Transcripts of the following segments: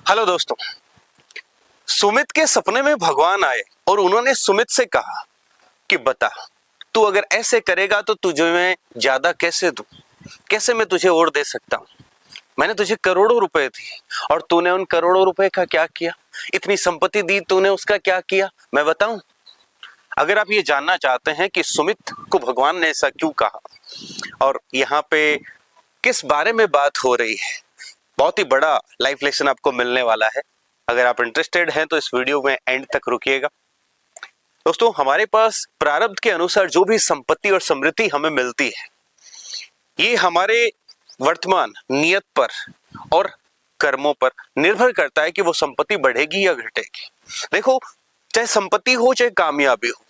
Hello दोस्तों। सुमित के सपने में भगवान आए और उन्होंने सुमित से कहा कि बता, तू अगर ऐसे करेगा तो तुझे मैं ज्यादा कैसे दूं, कैसे मैं तुझे और दे सकता हूं। मैंने तुझे करोड़ों रुपए दिए और तूने उन करोड़ों रुपए का क्या किया। इतनी संपत्ति दी, तूने उसका क्या किया, मैं बताऊं। अगर आप ये जानना चाहते हैं कि सुमित को भगवान ने ऐसा क्यों कहा और यहाँ पे किस बारे में बात हो रही है, बहुत ही बड़ा लाइफ लेसन आपको मिलने वाला है। अगर आप इंटरेस्टेड हैं तो इस वीडियो में एंड तक रुकिएगा। दोस्तों, हमारे पास प्रारब्ध के अनुसार जो भी संपत्ति और समृद्धि हमें मिलती है, ये हमारे वर्तमान नियत पर और कर्मों पर निर्भर करता है कि वो संपत्ति बढ़ेगी या घटेगी। देखो, चाहे संपत्ति हो चाहे कामयाबी हो,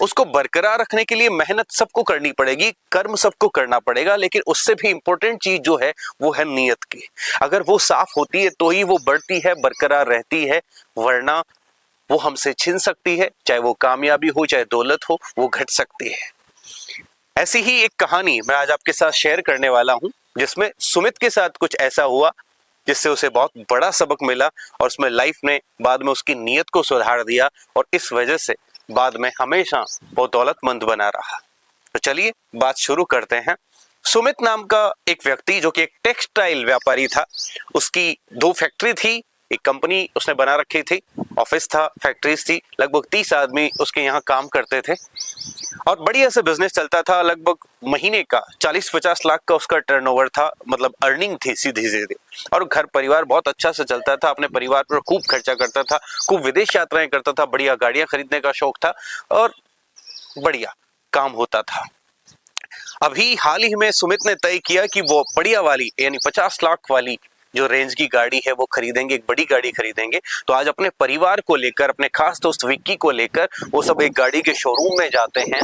उसको बरकरार रखने के लिए मेहनत सबको करनी पड़ेगी, कर्म सबको करना पड़ेगा, लेकिन उससे भी इंपॉर्टेंट चीज जो है वो है नियत की। अगर वो साफ होती है तो ही वो बढ़ती है, बरकरार रहती है, वरना वो हमसे छिन सकती है। चाहे वो कामयाबी हो चाहे दौलत हो, वो घट सकती है। ऐसी ही एक कहानी मैं आज आपके साथ शेयर करने वाला हूं, जिसमें सुमित के साथ कुछ ऐसा हुआ जिससे उसे बहुत बड़ा सबक मिला और उसमें लाइफ ने बाद में उसकी नीयत को सुधार दिया और इस वजह से बाद में हमेशा वो दौलतमंद बना रहा। तो चलिए बात शुरू करते हैं। सुमित नाम का एक व्यक्ति जो कि एक टेक्सटाइल व्यापारी था, उसकी 2 फैक्ट्री थी, एक कंपनी उसने बना रखी थी, ऑफिस था, फैक्ट्रीज थी, लगभग 30 आदमी उसके यहाँ काम करते थे और बढ़िया से बिजनेस चलता था। लगभग महीने का 40-50 लाख का उसका टर्नओवर था, मतलब अर्निंग थी सीधी सीधी। और घर परिवार बहुत अच्छा से चलता था, अपने परिवार पर खूब खर्चा करता था, खूब विदेश यात्राएं करता था, बढ़िया गाड़ियां खरीदने का शौक था और बढ़िया काम होता था। अभी हाल ही में सुमित ने तय किया कि वो बढ़िया वाली यानी 50 लाख वाली जो रेंज की गाड़ी है वो खरीदेंगे, एक बड़ी गाड़ी खरीदेंगे। तो आज अपने परिवार को लेकर, अपने खास दोस्त विक्की को लेकर वो सब एक गाड़ी के शोरूम में जाते हैं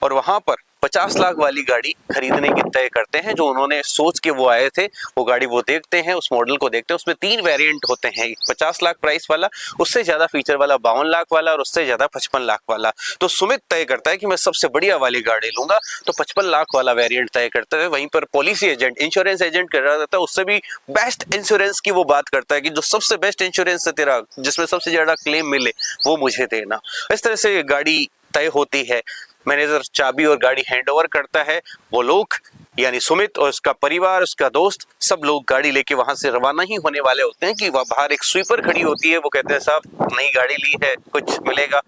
और वहां पर 50 लाख वाली गाड़ी खरीदने की तय करते हैं। जो उन्होंने सोच के वो आए थे, वो गाड़ी वो देखते हैं, उस मॉडल को देखते हैं। उसमें 3 वेरिएंट होते हैं, एक 50 लाख प्राइस वाला, उससे ज्यादा फीचर वाला 52 लाख वाला और उससे ज्यादा 55 लाख वाला। तो सुमित तय करता है कि मैं सबसे बढ़िया वाली गाड़ी लूंगा, तो 55 लाख वाला वेरिएंट तय करता है। वहीं पर पॉलिसी एजेंट, इंश्योरेंस एजेंट कर रहा था, उससे भी बेस्ट इंश्योरेंस की वो बात करता है कि जो सबसे बेस्ट इंश्योरेंस है तेरा, जिसमें सबसे ज्यादा क्लेम मिले, वो मुझे देना। इस तरह से गाड़ी तय होती है। मैनेजर चाबी और गाड़ी हैंडओवर करता है। वो लोग यानी सुमित और उसका परिवार, उसका दोस्त, सब लोग गाड़ी लेके वहां से रवाना ही होने वाले होते हैं कि वह बाहर एक स्वीपर खड़ी होती है। वो कहते हैं, साहब नई गाड़ी ली है, कुछ मिलेगा।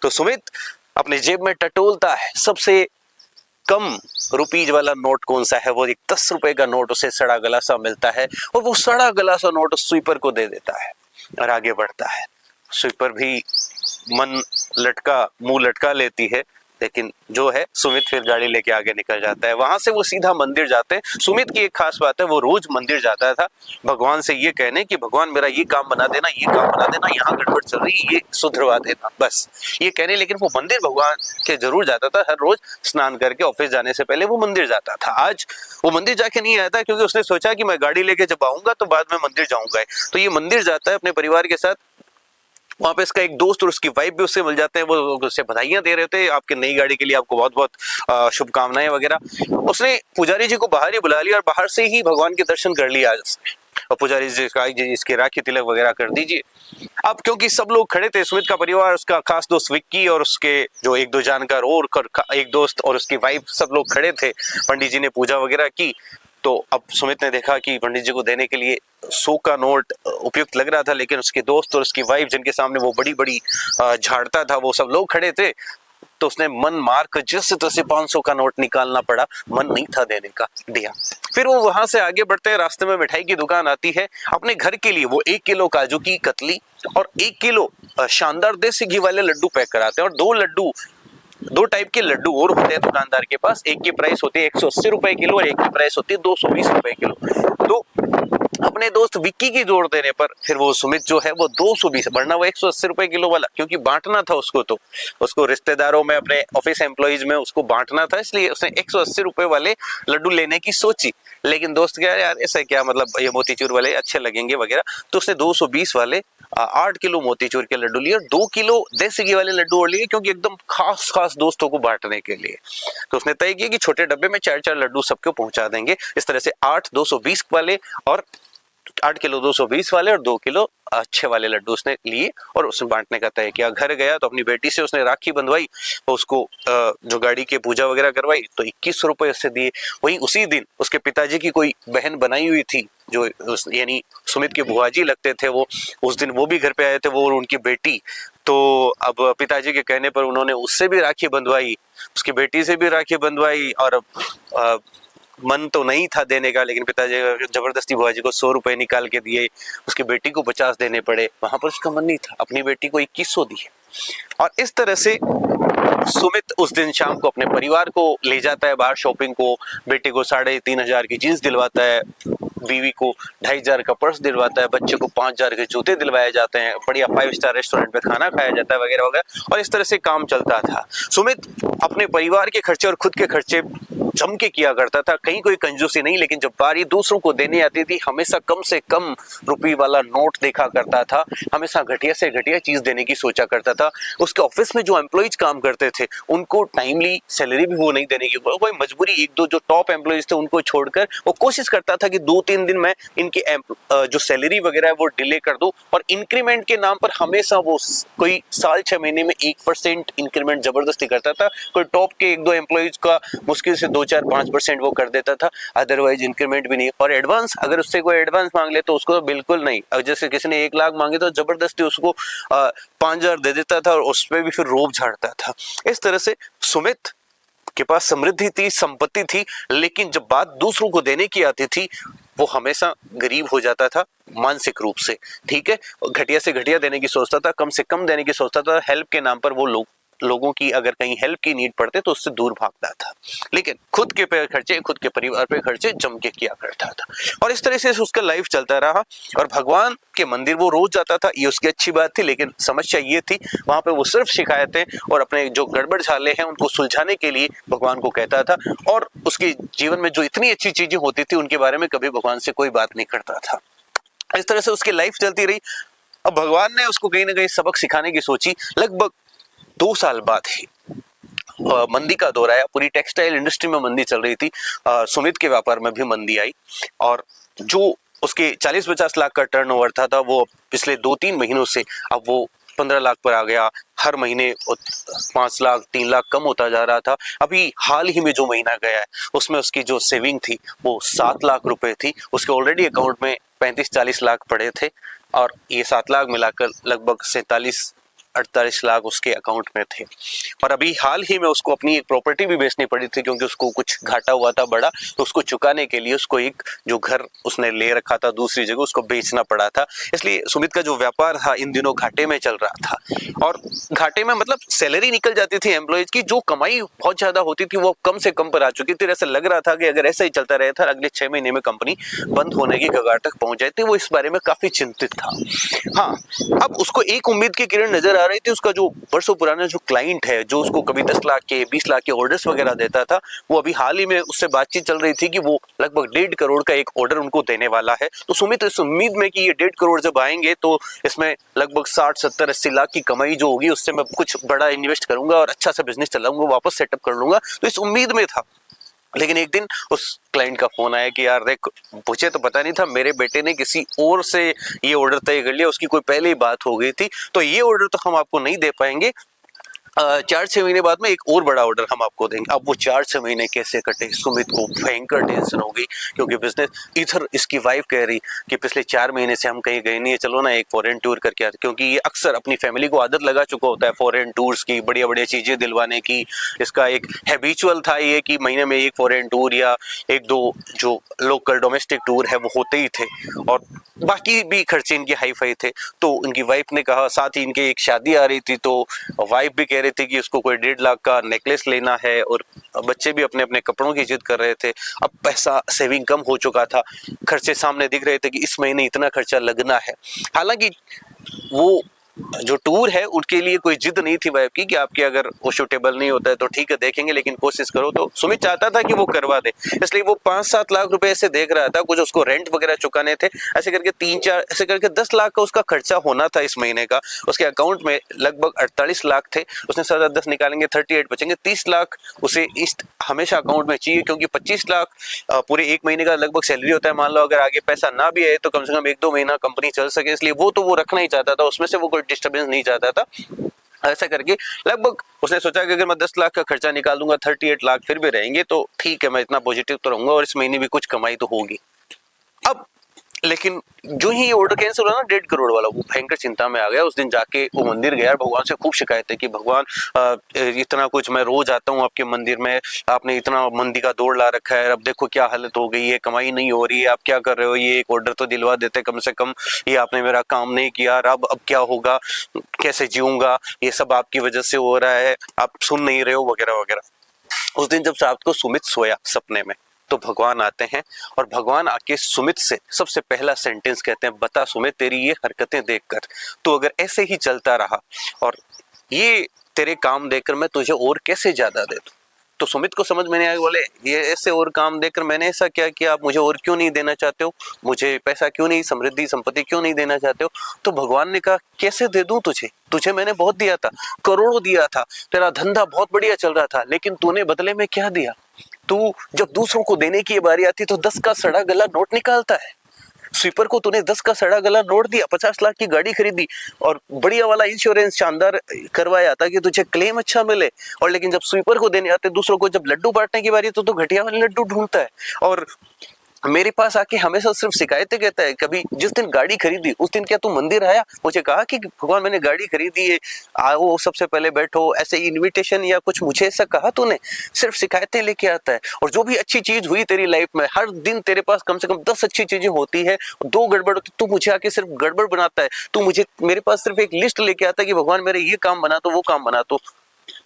तो सुमित अपने जेब में टटोलता है, सबसे कम रुपीज वाला नोट कौन सा है, वो एक 10 रुपए का नोट उसे सड़ा गला सा मिलता है और वो सड़ा गला सा नोट उस स्वीपर को दे देता है और आगे बढ़ता है। स्वीपर भी मन लटका, मुंह लटका लेती है, लेकिन जो है सुमित फिर गाड़ी लेके आगे निकल जाता है। वहां से वो सीधा मंदिर जाते हैं। सुमित की एक खास बात है, वो रोज मंदिर जाता था भगवान से ये कहने कि भगवान मेरा ये काम बना देना, ये काम बना देना, यहाँ गड़बड़ चल रही, ये सुधरवा देना, बस ये कहने। लेकिन वो मंदिर भगवान के जरूर जाता था, हर रोज स्नान करके ऑफिस जाने से पहले वो मंदिर जाता था। आज वो मंदिर जाके नहीं आया था क्योंकि उसने सोचा कि मैं गाड़ी लेके जब आऊंगा तो बाद में मंदिर जाऊंगा। तो ये मंदिर जाता है अपने परिवार के साथ। वहां पे इसका एक दोस्त और उसकी वाइफ भी उससे मिल जाते हैं। वो उससे बधाइयां दे रहे थे, आपके नई गाड़ी के लिए आपको बहुत बहुत शुभकामनाएं वगैरह। उसने पुजारी जी को बाहर ही बुला लिया और बाहर से ही भगवान के दर्शन कर लिया आज उसने। और पुजारी जी कहा जी इसके राखी तिलक वगैरह कर दीजिए। अब क्योंकि सब लोग खड़े थे, सुमित का परिवार, उसका खास दोस्त विक्की और उसके जो 1-2 जानकार और एक दोस्त और उसकी वाइफ, सब लोग खड़े थे। पंडित जी ने पूजा वगैरह की। तो अब सुमित ने देखा कि पंडित जी को देने के लिए 100 का नोट उपयुक्त लग रहा था, लेकिन उसके दोस्त और उसकी वाइफ जिनके सामने वो बड़ी बड़ी झाड़ता था, वो सब लोग खड़े थे। तो उसने मन मार कर जैसे तैसे 500 का नोट निकालना पड़ा, मन नहीं था देने का, दिया। फिर वो वहां से आगे बढ़ते हैं, रास्ते में मिठाई की दुकान आती है। अपने घर के लिए वो 1 किलो काजू की कतली और 1 किलो शानदार देसी घी वाले लड्डू पैक कराते हैं। और 2 टाइप के लड्डू और होते हैं दुकानदार के पास। एक की प्राइस होती है 180 रुपए किलो और एक की प्राइस होती है 220 रुपए किलो। तो अपने दोस्त विक्की की जोड़ देने पर फिर वो सुमित जो है वो 220, वरना वो 180 रुपए किलो वाला, क्योंकि बांटना था उसको, तो उसको रिश्तेदारों में, अपने ऑफिस एम्प्लॉइज में उसको बांटना था, इसलिए उसने 180 रुपए वाले लड्डू लेने की सोची। लेकिन दोस्त कह यार ऐसा क्या, मतलब ये मोतीचूर वाले अच्छे लगेंगे वगैरह, तो उसने 220 वाले 8 किलो मोतीचूर के लड्डू लिए और 2 किलो देसी घी वाले लड्डू और लिए, क्योंकि एकदम खास खास दोस्तों को बांटने के लिए। तो उसने तय किया कि छोटे डब्बे में 4-4 लड्डू सबको पहुंचा देंगे। इस तरह से 8 220 वाले और 8 किलो 220 वाले और 2 किलो अच्छे वाले लड्डू उसने लिए और उसने बांटने का तय किया। घर गया तो अपनी बेटी से उसने राखी बंधवाई और उसको जो गाड़ी की पूजा वगैरह करवाई तो 21 रुपए उससे दिए। वहीं उसी दिन उसके पिताजी की कोई बहन बनाई हुई थी जो यानी सुमित के बुआ जी लगते थे, वो उस दिन वो भी घर पे आए थे, वो और उनकी बेटी। तो अब पिताजी के कहने पर उन्होंने उससे भी राखी बंधवाई, उसकी बेटी से भी राखी बंधवाई और मन तो नहीं था देने का, लेकिन पिताजी जबरदस्ती बुआ जी को 100 रुपए निकाल के दिए, उसकी बेटी को 50 देने पड़े। वहां पर उसका मन नहीं था, अपनी बेटी को 2100 दिए। और इस तरह से सुमित उस दिन शाम को अपने परिवार को ले जाता है बाहर शॉपिंग को, बेटे को 3500 की जींस दिलवाता है, बीवी को 2500 का पर्स दिलवाता है, बच्चे को 5000 के जूते दिलवाए जाते हैं, बढ़िया 5 स्टार रेस्टोरेंट पे खाना खाया जाता है वगैरह वगैरह। और इस तरह से काम चलता था। सुमित अपने परिवार के खर्चे और खुद के खर्चे जम के किया करता था, कहीं कोई कंजूसी नहीं, लेकिन जब बारी दूसरों को देने आती थी हमेशा कम से कम रुपए वाला नोट देखा करता था, हमेशा घटिया से घटिया चीज देने की सोचा करता था। उसके ऑफिस में जो एम्प्लॉइज काम करते थे उनको टाइमली सैलरी भी वो नहीं देने की, कोई मजबूरी, एक दो जो टॉप एम्प्लॉइज थे उनको छोड़कर वो कोशिश करता था कि 2-3 दिन में इनकी जो सैलरी वगैरह है वो डिले कर दूं। और इंक्रीमेंट के नाम पर हमेशा वो कोई साल 6 महीने में 1% इंक्रीमेंट जबरदस्ती करता था। कोई टॉप के 1-2 एम्प्लॉइज का मुश्किल से 2-4-5% वो कर देता था, अदरवाइज इंक्रीमेंट भी नहीं। और एडवांस, अगर उससे कोई एडवांस मांग ले तो उसको तो बिल्कुल नहीं। अब जैसे किसी ने 1 लाख मांगे तो जबरदस्ती उसको 5000 दे देता था और उस पर भी फिर रोब झाड़ता था। इस तरह से सुमित के पास समृद्धि थी, संपत्ति थी, लेकिन जब बात दूसरों को देने की आती थी वो हमेशा गरीब हो जाता था मानसिक रूप से। ठीक है, घटिया से घटिया देने की सोचता था, कम से कम देने की सोचता था। हेल्प के नाम पर वो लोगों की अगर कहीं हेल्प की नीड पड़ते तो उससे दूर भागता था, लेकिन खुद के पे खर्चे, खुद के परिवार पे खर्चे जम के किया करता था। और इस तरह से उसका लाइफ चलता रहा। और भगवान के मंदिर वो रोज जाता था, ये उसकी अच्छी बात थी, लेकिन समस्या ये थी वहां पे वो सिर्फ शिकायतें और अपने जो गड़बड़ झाले हैं उनको सुलझाने के लिए भगवान को कहता था, और उसके जीवन में जो इतनी अच्छी चीजें होती थी उनके बारे में कभी भगवान से कोई बात नहीं करता था। इस तरह से उसकी लाइफ चलती रही। अब भगवान ने उसको कहीं ना कहीं सबक सिखाने की सोची। लगभग 2 साल बाद ही मंदी का दौर आया, पूरी टेक्सटाइल इंडस्ट्री में मंदी चल रही थी, सुमित के व्यापार में भी मंदी आई, और जो उसके 40-50 लाख का टर्नओवर था वो पिछले 2-3 महीनों से अब वो 15 लाख पर आ गया। हर महीने 5 लाख 3 लाख कम होता जा रहा था। अभी हाल ही में जो महीना गया है उसमें उसकी जो सेविंग थी वो 7 लाख रुपए थी। उसके ऑलरेडी अकाउंट में 35-40 लाख पड़े थे, और ये 7 लाख मिलाकर लगभग 47-48 लाख उसके अकाउंट में थे। और अभी हाल ही में उसको अपनी एक प्रॉपर्टी भी बेचनी पड़ी थी, क्योंकि उसको कुछ घाटा हुआ था बड़ा, तो उसको चुकाने के लिए उसको एक जो घर उसने ले रखा था दूसरी जगह उसको बेचना पड़ा था। इसलिए सुमित का जो व्यापार था इन दिनों घाटे में चल रहा था। और घाटे में मतलब सैलरी निकल जाती थी एम्प्लॉयज की, जो कमाई बहुत ज्यादा होती थी वो कम से कम पर आ चुकी थी। ऐसा लग रहा था कि अगर ऐसा ही चलता रहा था अगले 6 महीने में कंपनी बंद होने की कगार तक पहुंच जाती। वो इस बारे में काफी चिंतित था। हाँ, अब उसको एक उम्मीद की किरण नजर आ रही थी। उसका जो वर्षों पुराना जो क्लाइंट है, जो उसको कभी 10 लाख के 20 लाख के ऑर्डर्स वगैरह देता था, वो अभी हाल ही में उससे बातचीत चल रही थी कि वो लगभग 1.5 करोड़ का एक ऑर्डर उनको देने वाला है। तो सुमित इस उम्मीद में कि ये 1.5 करोड़ जब आएंगे तो इसमें लगभग 60-70-80 लाख की कमाई जो होगी उससे मैं कुछ बड़ा इन्वेस्ट करूंगा और अच्छा सा बिजनेस चलाऊंगा, वापस सेटअप कर लूंगा। तो इस उम्मीद में था। लेकिन एक दिन उस क्लाइंट का फोन आया कि यार देख, मुझे तो पता नहीं था, मेरे बेटे ने किसी और से ये ऑर्डर तय कर लिया, उसकी कोई पहले ही बात हो गई थी, तो ये ऑर्डर तो हम आपको नहीं दे पाएंगे। 4-6 महीने बाद में एक और बड़ा ऑर्डर हम आपको देंगे। अब वो 4-6 महीने कैसे कटे, सुमित को भयंकर टेंशन हो गई, क्योंकि बिजनेस इधर इसकी वाइफ कह रही कि पिछले 4 महीने से हम कहीं गए नहीं है, चलो ना एक फॉरेन टूर करके आते, क्योंकि ये अक्सर अपनी फैमिली को आदत लगा चुका होता है फॉरेन टूर्स की, बढ़िया बढ़िया चीजें दिलवाने की। इसका एक हैबिचुअल था ये कि महीने में एक फॉरेन टूर या 1-2 जो लोकल डोमेस्टिक टूर है वो होते ही थे, और बाकी भी खर्चे इनके हाई फाई थे। तो उनकी वाइफ ने कहा, साथ ही इनके एक शादी आ रही थी, तो वाइफ भी कह रही थी कि उसको कोई 1.5 लाख का नेकलेस लेना है, और बच्चे भी अपने अपने कपड़ों की जिद कर रहे थे। अब पैसा सेविंग कम हो चुका था, खर्चे सामने दिख रहे थे कि इस महीने इतना खर्चा लगना है। हालांकि वो जो टूर है उनके लिए कोई जिद नहीं थी वाइफ की कि आपके अगर वो सूटेबल नहीं होता है तो ठीक है देखेंगे, लेकिन कोशिश करो। तो सुमित चाहता था कि वो करवा दे, इसलिए वो 5-7 लाख रुपए ऐसे देख रहा था। कुछ उसको रेंट वगैरह चुकाने थे, ऐसे करके 3-4 ऐसे करके 10 लाख का उसका खर्चा होना था इस महीने का। उसके अकाउंट में लगभग 48 लाख थे, उसने 10 निकालेंगे 38 बचेंगे, 30 लाख उसे इस हमेशा अकाउंट में चाहिए, क्योंकि 25 लाख पूरे एक महीने का लगभग सैलरी होता है। मान लो अगर आगे पैसा ना भी आए तो कम से कम 1-2 महीना कंपनी चल सके, इसलिए वो रखना ही चाहता था, उसमें से वो कोई डिस्टर्बेंस नहीं चाहता था। ऐसा करके लगभग उसने सोचा कि अगर मैं 10 लाख का खर्चा निकाल दूंगा 38 लाख फिर भी रहेंगे तो ठीक है, मैं इतना पॉजिटिव तो रहूंगा और इस महीने भी कुछ कमाई तो होगी। अब लेकिन जो ही ऑर्डर कैंसिल हुआ ना 1.5 करोड़ वाला, वो भयंकर चिंता में आ गया। उस दिन जाके वो मंदिर गया, भगवान से खूब शिकायत है कि भगवान इतना कुछ, मैं रोज आता हूँ आपके मंदिर में, आपने इतना मंदी का दौड़ ला रखा है, अब देखो क्या हालत हो गई है, कमाई नहीं हो रही है, आप क्या कर रहे हो, ये एक ऑर्डर तो दिलवा देते कम से कम, ये आपने मेरा काम नहीं किया, अब क्या होगा, कैसे जीऊंगा, ये सब आपकी वजह से हो रहा है, आप सुन नहीं रहे हो वगैरह वगैरह। उस दिन जब रात को सुमित सोया सपने में, तो भगवान आते हैं और भगवान आके सुमित से सबसे पहला सेंटेंस कहते हैं, बता सुमित तेरी ये हरकतें देखकर तो अगर ऐसे ही चलता रहा और ये तेरे काम देखकर मैं तुझे और कैसे ज्यादा दे दूं। तो सुमित को समझ में नहीं आया, बोले ये ऐसे और काम देखकर मैंने ऐसा क्या किया, आप मुझे और क्यों नहीं देना चाहते हो, मुझे पैसा क्यों नहीं, समृद्धि संपत्ति क्यों नहीं देना चाहते हो। तो भगवान ने कहा कैसे दे दूं तुझे मैंने बहुत दिया था, करोड़ों दिया था, तेरा धंधा बहुत बढ़िया चल रहा था, लेकिन तूने बदले में क्या दिया, तू जब दूसरों को देने की बारी आती तो 10 का सड़ा गला नोट निकालता है। स्वीपर को तूने 10 का सड़ा गला नोट दिया, 50 लाख की गाड़ी खरीदी और बढ़िया वाला इंश्योरेंस शानदार करवाया ताकि तुझे क्लेम अच्छा मिले, और लेकिन जब स्वीपर को देने आते दूसरों को, जब लड्डू बांटने की बारी तो घटिया वाले लड्डू ढूंढता है और मेरे पास आके हमेशा सिर्फ शिकायतें कहता है। कभी जिस दिन गाड़ी खरीदी उस दिन क्या तू मंदिर आया, मुझे कहा कि भगवान मैंने गाड़ी खरीदी है, आओ सबसे पहले बैठो, ऐसे इनविटेशन या कुछ मुझे ऐसा कहा तूने, सिर्फ शिकायतें लेके आता है। और जो भी अच्छी चीज हुई तेरी लाइफ में, हर दिन तेरे पास कम से कम 10 अच्छी चीजें होती है, 2 गड़बड़ होती, तू मुझे आके सिर्फ गड़बड़ बनाता है। तू मुझे मेरे पास सिर्फ एक लिस्ट लेके आता है कि भगवान मेरे ये काम बना तो वो काम बना तो,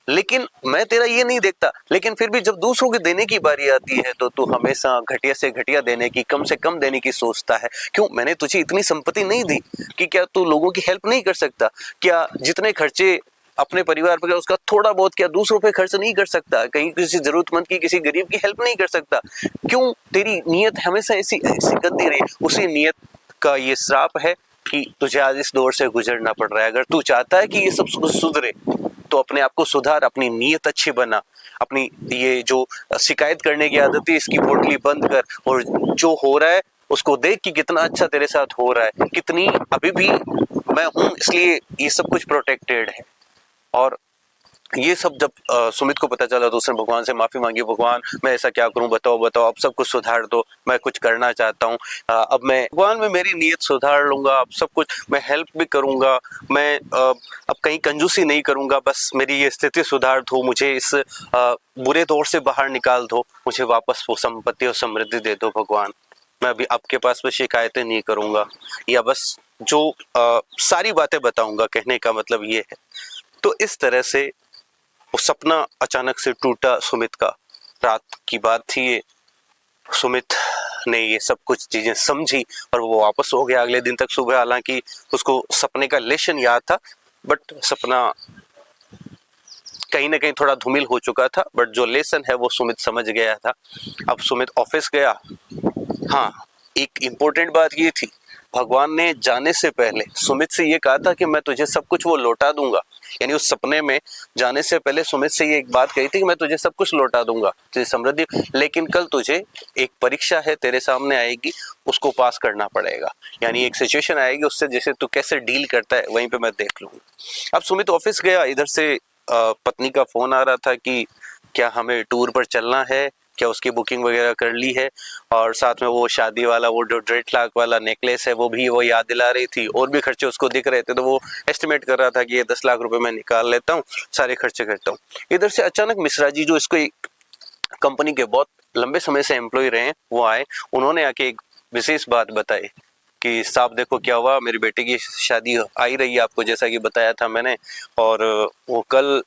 लेकिन मैं तेरा ये नहीं देखता। लेकिन फिर भी जब दूसरों के देने की बारी आती है तो तू हमेशा घटिया से घटिया देने की, कम से कम देने की सोचता है। क्यों, मैंने तुझे इतनी संपत्ति नहीं दी कि क्या तू लोगों की हेल्प नहीं कर सकता, क्या जितने खर्चे अपने परिवार पर उसका थोड़ा बहुत क्या दूसरों पे खर्च नहीं कर सकता, कहीं किसी जरूरतमंद की, किसी गरीब की हेल्प नहीं कर सकता। क्यों तेरी नीयत हमेशा ऐसी ऐसी गंदी रही। उसी नीयत का ये श्राप है कि तुझे आज इस दौर से गुजरना पड़ रहा है। अगर तू चाहता है कि ये सब सुधरे तो अपने आप को सुधार, अपनी नीयत अच्छी बना, अपनी ये जो शिकायत करने की आदत है इसकी पोटली बंद कर, और जो हो रहा है उसको देख कि कितना अच्छा तेरे साथ हो रहा है, कितनी अभी भी मैं हूं इसलिए ये सब कुछ प्रोटेक्टेड है। और ये सब जब सुमित को पता चला तो उसने भगवान से माफी मांगी, भगवान मैं ऐसा क्या करूं, बताओ अब सब कुछ सुधार दो, मैं कुछ करना चाहता हूं, अब मैं भगवान में मेरी नीयत सुधार लूंगा, अब सब कुछ मैं हेल्प भी करूंगा, मैं अब कहीं कंजूसी नहीं करूंगा, बस मेरी ये स्थिति सुधार दो, मुझे इस बुरे दौर से बाहर निकाल दो, मुझे वापस वो संपत्ति और समृद्धि दे दो भगवान, मैं अभी आपके पास में शिकायतें नहीं करूंगा, या बस जो सारी बातें बताऊंगा। कहने का मतलब ये है। तो इस तरह से वो सपना अचानक से टूटा सुमित का। रात की बात थी ये, सुमित ने ये सब कुछ चीजें समझी और वो वापस हो गया अगले दिन तक सुबह। हालांकि उसको सपने का लेशन याद था, बट सपना कहीं ना कहीं थोड़ा धूमिल हो चुका था, बट जो लेसन है वो सुमित समझ गया था। अब सुमित ऑफिस गया। हाँ, एक इम्पोर्टेंट बात ये थी, भगवान ने जाने से पहले सुमित से ये कहा था कि मैं तुझे सब कुछ वो लौटा दूंगा। यानी उस सपने में जाने से पहले सुमित से ये एक बात कही थी कि मैं तुझे सब कुछ लौटा दूंगा, तुझे समृद्धि, लेकिन कल तुझे एक परीक्षा है तेरे सामने आएगी, उसको पास करना पड़ेगा। यानी एक सिचुएशन आएगी, उससे जैसे तू कैसे डील करता है वहीं पे मैं देख लूंगा। अब सुमित ऑफिस गया, इधर से पत्नी का फोन आ रहा था कि क्या हमें टूर पर चलना है, क्या उसकी बुकिंग वगैरह कर ली है, और साथ में वो शादी वाला वो जो 1.5 लाख वाला नेकलेस है वो भी वो याद दिला रही थी, और भी खर्चे उसको दिख रहे थे। तो वो एस्टिमेट कर रहा था कि ये 10 लाख रुपए मैं निकाल लेता हूँ, सारे खर्चे करता हूँ। इधर से अचानक मिश्रा जी, जो इसको कंपनी के बहुत लंबे समय से एम्प्लॉय रहे हैं, वो आए। उन्होंने आके एक विशेष बात बताई कि साहब देखो क्या हुआ, मेरी बेटे की शादी आई रही है, आपको जैसा कि बताया था मैंने, और वो कल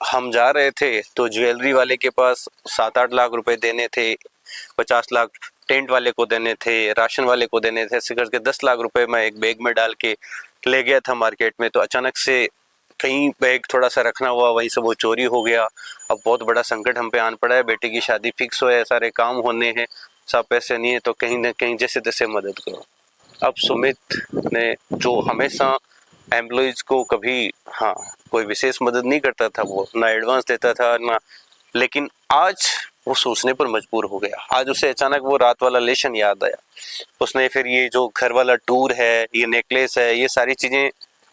हम जा रहे थे तो ज्वेलरी वाले के पास 7-8 लाख रुपए देने थे, 50 लाख टेंट वाले को देने थे, राशन वाले को देने थे, ऐसे करके 10 लाख रुपए मैं एक बैग में डाल के ले गया था मार्केट में। तो अचानक से कहीं बैग थोड़ा सा रखना हुआ, वहीं से वो चोरी हो गया। अब बहुत बड़ा संकट हम पे आन पड़ा है, बेटे की शादी फिक्स हो है, सारे काम होने हैं, सब पैसे नहीं है, तो कहीं ना कहीं जैसे तैसे मदद करो। अब सुमित ने जो हमेशा एम्प्लॉयज को कभी कोई विशेष मदद नहीं करता था, वो ना एडवांस देता था ना, लेकिन आज वो सोचने पर मजबूर हो गया। आज उसे अचानक वो रात वाला लेशन याद आया। उसने फिर ये जो घर वाला टूर है, ये नेकलेस है, ये सारी चीजें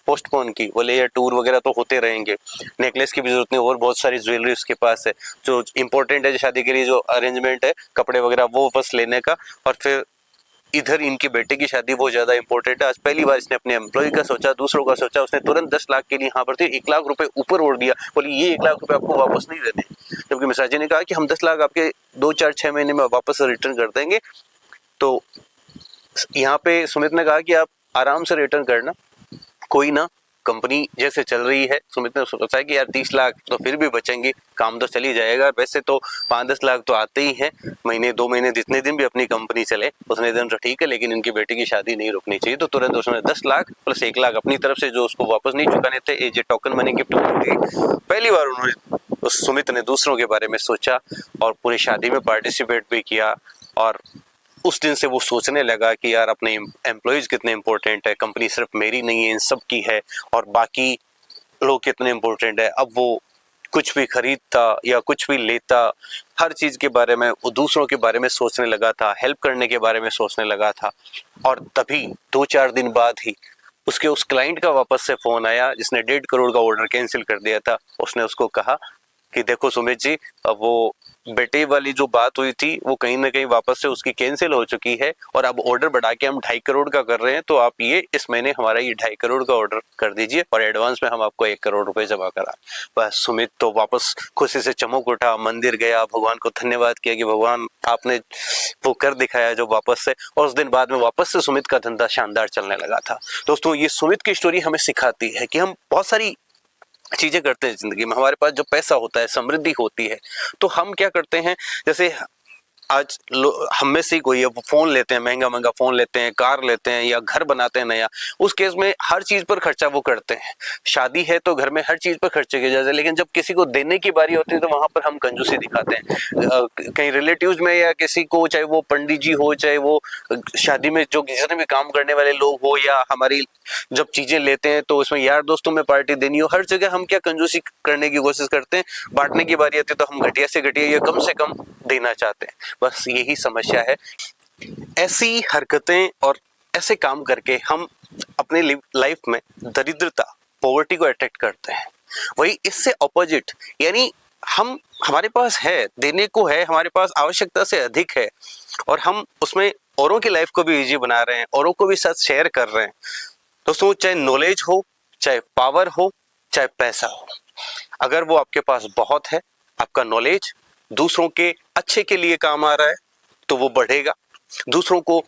पोस्टपोन की। बोले ये टूर वगैरह तो होते रहेंगे, नेकलेस की भी जरूरत नहीं, और बहुत सारी ज्वेलरी उसके पास है जो इम्पोर्टेंट है शादी के लिए, जो अरेंजमेंट है कपड़े वगैरह वो बस लेने का। और फिर इधर इनके बेटे की शादी बहुत ज्यादा इंपॉर्टेंट है। आज पहली बार इसने अपने एम्प्लॉय का सोचा, दूसरों का सोचा। उसने तुरंत 10 लाख के लिए यहाँ पर 1 लाख रुपए ऊपर ओढ़ दिया। बोली ये 1 लाख रुपए आपको वापस नहीं देने, जबकि मिश्रा जी ने कहा कि हम 10 लाख आपके 2, 4, 6 महीने में वापस रिटर्न कर देंगे। तो यहाँ पे सुमित ने कहा कि आप आराम से रिटर्न करना, कोई ना, कंपनी जैसे चल रही है। सुमित ने सोचा है कि यार 30 लाख तो फिर भी बचेंगे, काम तो चल ही जाएगा। वैसे तो 5-10 लाख तो आते ही हैं महीने 2 महीने, जितने दिन भी अपनी कंपनी चले उतने दिन तो ठीक है, लेकिन इनकी बेटी की शादी नहीं रुकनी चाहिए। तो तुरंत उसने 10 लाख प्लस 1 लाख अपनी तरफ से जो उसको वापस नहीं चुकाने थे, ये टोकन मनी गिफ्ट थी। पहली बार उन्होंने, उस सुमित ने दूसरों के बारे में सोचा और पूरी शादी में पार्टिसिपेट भी किया। और उस दिन से वो सोचने लगा कि यार अपने एम्प्लॉयज कितने इंपॉर्टेंट है, कंपनी सिर्फ मेरी नहीं है, इन सब की है, और बाकी लोग कितने इंपॉर्टेंट है। अब वो कुछ भी खरीदता या कुछ भी लेता, हर चीज के बारे में वो दूसरों के बारे में सोचने लगा था, हेल्प करने के बारे में सोचने लगा था। और तभी 2-4 दिन बाद ही उसके उस क्लाइंट का वापस से फोन आया जिसने 1.5 करोड़ का ऑर्डर कैंसिल कर दिया था। उसने उसको कहा कि देखो सुमित जी, अब वो बेटे वाली जो बात हुई थी वो कहीं ना कहीं वापस से उसकी कैंसिल हो चुकी है, और अब ऑर्डर बढ़ा के हम 2.5 करोड़ का कर रहे हैं। तो आप ये इस महीने हमारा ये 2.5 करोड़ का ऑर्डर कर दीजिए और एडवांस में हम आपको 1 करोड़ रुपए जमा करा। बस सुमित तो वापस खुशी से चमक उठा, मंदिर गया, भगवान को धन्यवाद किया कि भगवान आपने वो कर दिखाया जो वापस से। और उस दिन बाद में वापस से सुमित का धंधा शानदार चलने लगा था। दोस्तों, ये सुमित की स्टोरी हमें सिखाती है कि हम बहुत सारी चीजें करते हैं जिंदगी में। हमारे पास जब पैसा होता है, समृद्धि होती है, तो हम क्या करते हैं, जैसे आज हम में से कोई है वो फोन लेते हैं, महंगा महंगा फोन लेते हैं, कार लेते हैं, या घर बनाते हैं नया। उस केस में हर चीज पर खर्चा वो करते हैं। शादी है तो घर में हर चीज पर खर्चे किए जाते हैं, लेकिन जब किसी को देने की बारी होती है तो वहां पर हम कंजूसी दिखाते हैं। कहीं रिलेटिव्स में या किसी को, चाहे वो पंडित जी हो, चाहे वो शादी में जो जितने भी काम करने वाले लोग हो, या हमारी जब चीजें लेते हैं तो उसमें यार दोस्तों में पार्टी देनी हो, हर जगह हम क्या कंजूसी करने की कोशिश करते हैं। बांटने की बारी आती है तो हम घटिया से घटिया या कम से कम देना चाहते हैं। बस यही समस्या है। ऐसी हरकतें और ऐसे काम करके हम अपने लाइफ में दरिद्रता, पॉवर्टी को अट्रैक्ट करते हैं। वही इससे ऑपोजिट, यानी हमारे पास है, देने को है, हमारे पास आवश्यकता से अधिक है, और हम उसमें औरों की लाइफ को भी इजी बना रहे हैं, औरों को भी साथ शेयर कर रहे हैं। दोस्तों, चाहे नॉलेज हो, चाहे पावर हो, चाहे पैसा हो, अगर वो आपके पास बहुत है, आपका नॉलेज दूसरों के अच्छे के लिए काम आ रहा है तो वो बढ़ेगा। दूसरों को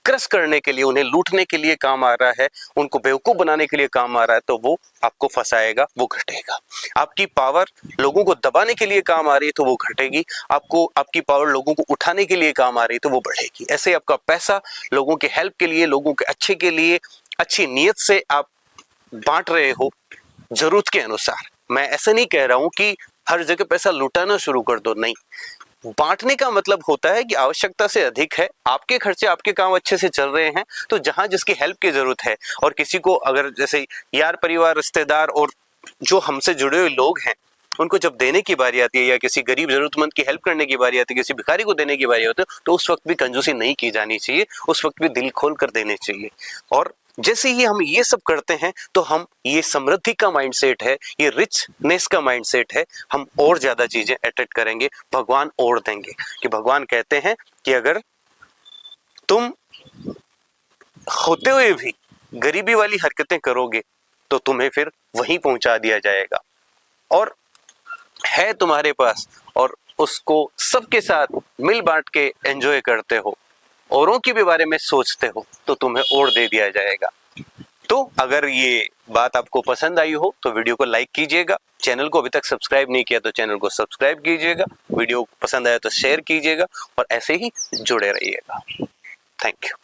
क्रश करने के लिए, उन्हें लूटने के लिए काम आ रहा है, उनको बेवकूफ बनाने के लिए काम आ रहा है, तो वो आपको फंसाएगा, वो घटेगा। आपकी पावर लोगों को दबाने के लिए काम आ रही है तो वो घटेगी। आपकी पावर लोगों को उठाने के लिए काम आ रही है तो वो बढ़ेगी। ऐसे आपका पैसा लोगों के हेल्प के लिए, लोगों के अच्छे के लिए, अच्छी नीयत से आप बांट रहे हो, जरूरत के अनुसार। मैं ऐसा नहीं कह रहा हूं कि हर जगह पैसा लुटाना शुरू कर दो, नहीं। बांटने का मतलब होता है कि आवश्यकता से अधिक है, आपके खर्चे, आपके काम अच्छे से चल रहे हैं, तो जहां जिसकी हेल्प की जरूरत है, और किसी को अगर जैसे यार, परिवार, रिश्तेदार और जो हमसे जुड़े हुए लोग हैं, उनको जब देने की बारी आती है, या किसी गरीब जरूरतमंद की हेल्प करने की बारी आती है, किसी भिखारी को देने की बारी होती है, तो उस वक्त भी कंजूसी नहीं की जानी चाहिए, उस वक्त भी दिल खोल कर देने चाहिए। और जैसे ही हम ये सब करते हैं तो हम, ये समृद्धि का माइंडसेट है, ये रिचनेस का माइंडसेट है, हम और ज्यादा चीजें अट्रैक्ट करेंगे, भगवान और देंगे। कि भगवान कहते हैं कि अगर तुम होते हुए भी गरीबी वाली हरकतें करोगे तो तुम्हें फिर वहीं पहुंचा दिया जाएगा। और है तुम्हारे पास और उसको सबके साथ मिल बांट के एंजॉय करते हो, औरों के भी बारे में सोचते हो, तो तुम्हें और दे दिया जाएगा। तो अगर ये बात आपको पसंद आई हो तो वीडियो को लाइक कीजिएगा, चैनल को अभी तक सब्सक्राइब नहीं किया तो चैनल को सब्सक्राइब कीजिएगा, वीडियो पसंद आया तो शेयर कीजिएगा और ऐसे ही जुड़े रहिएगा। Thank you.